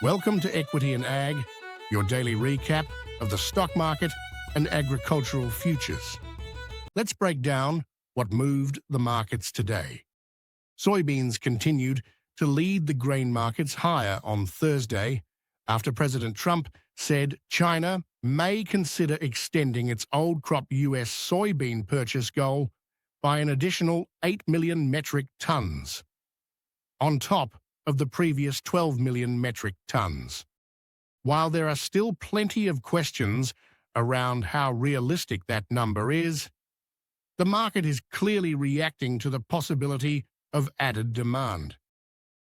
Welcome to Equity and Ag, your daily recap of the stock market and agricultural futures. Let's break down what moved the markets today. Soybeans continued to lead the grain markets higher on Thursday after President Trump said China may consider extending its old crop U.S. soybean purchase goal by an additional 8 million metric tons, on top of the previous 12 million metric tons. While there are still plenty of questions around how realistic that number is, the market is clearly reacting to the possibility of added demand.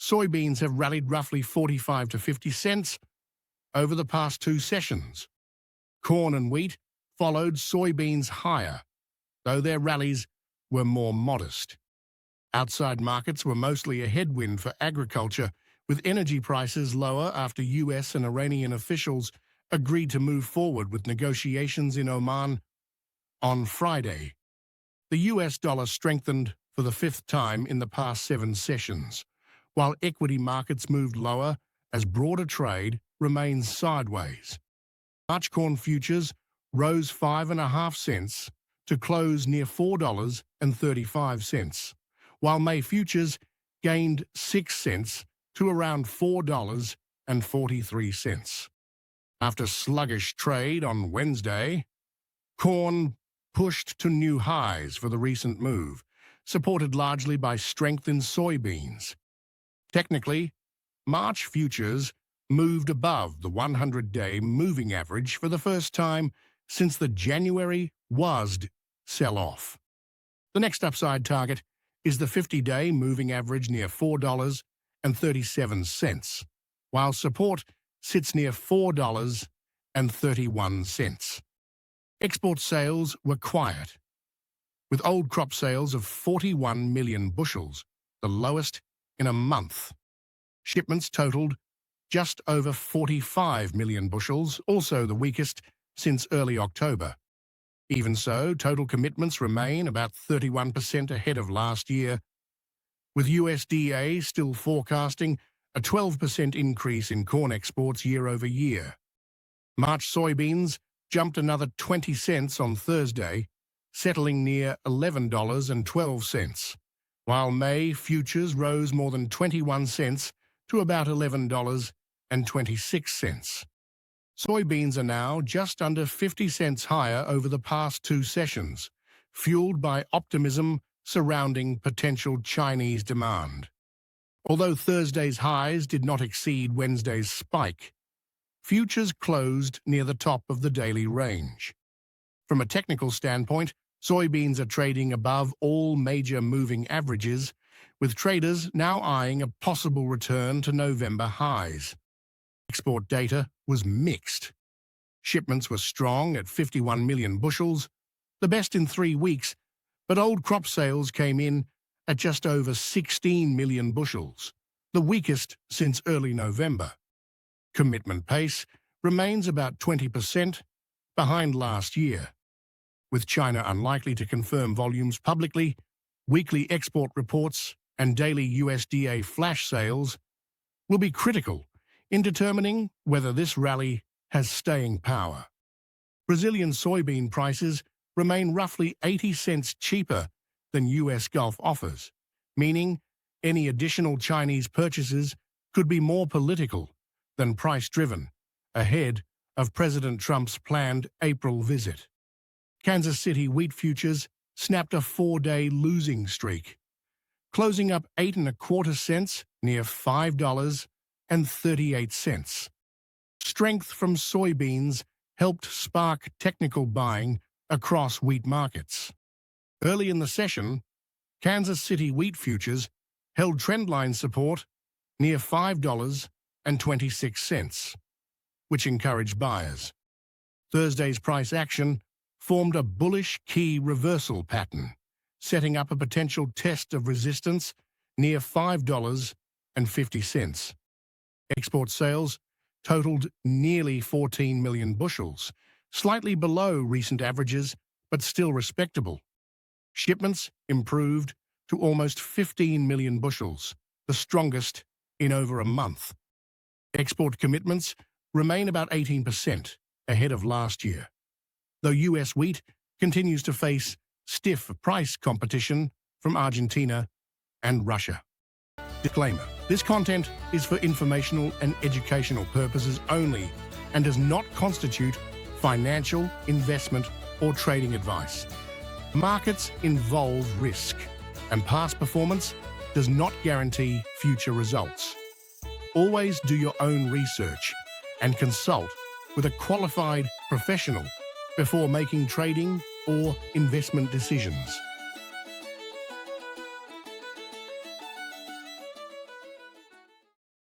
Soybeans have rallied roughly 45 to 50 cents over the past two sessions. Corn and wheat followed soybeans higher, though their rallies were more modest. Outside markets were mostly a headwind for agriculture, with energy prices lower after US and Iranian officials agreed to move forward with negotiations in Oman on Friday. The US dollar strengthened for the fifth time in the past 7 sessions, while equity markets moved lower as broader trade remains sideways. March corn futures rose 5.5 cents to close near $4.35. While May futures gained 6 cents to around $4.43. After sluggish trade on Wednesday, corn pushed to new highs for the recent move, supported largely by strength in soybeans. Technically, March futures moved above the 100-day moving average for the first time since the January WASD sell-off. The next upside target is the 50-day moving average near $4.37, while support sits near $4.31. Export sales were quiet, with old crop sales of 41 million bushels, the lowest in a month. Shipments totaled just over 45 million bushels, also the weakest since early October. Even so, total commitments remain about 31% ahead of last year, with USDA still forecasting a 12% increase in corn exports year over year. March soybeans jumped another 20 cents on Thursday, settling near $11.12, while May futures rose more than 21 cents to about $11.26. Soybeans are now just under 50 cents higher over the past 2 sessions, fueled by optimism surrounding potential Chinese demand. Although Thursday's highs did not exceed Wednesday's spike, futures closed near the top of the daily range. From a technical standpoint, soybeans are trading above all major moving averages, with traders now eyeing a possible return to November highs. Export data was mixed. Shipments were strong at 51 million bushels, the best in 3 weeks, but old crop sales came in at just over 16 million bushels, the weakest since early November. Commitment pace remains about 20% behind last year. With China unlikely to confirm volumes publicly, weekly export reports and daily USDA flash sales will be critical in determining whether this rally has staying power. Brazilian soybean prices remain roughly 80 cents cheaper than U.S. Gulf offers, meaning any additional Chinese purchases could be more political than price-driven, ahead of President Trump's planned April visit. Kansas City wheat futures snapped a 4-day losing streak, closing up 8.25 cents near $5.38. Strength from soybeans helped spark technical buying across wheat markets. Early in the session, Kansas City wheat futures held trendline support near $5.26, which encouraged buyers. Thursday's price action formed a bullish key reversal pattern, setting up a potential test of resistance near $5.50. Export sales totaled nearly 14 million bushels, slightly below recent averages, but still respectable. Shipments improved to almost 15 million bushels, the strongest in over a month. Export commitments remain about 18% ahead of last year, though US wheat continues to face stiff price competition from Argentina and Russia. Disclaimer: this content is for informational and educational purposes only and does not constitute financial, investment, or trading advice. Markets involve risk, and past performance does not guarantee future results. Always do your own research and consult with a qualified professional before making trading or investment decisions.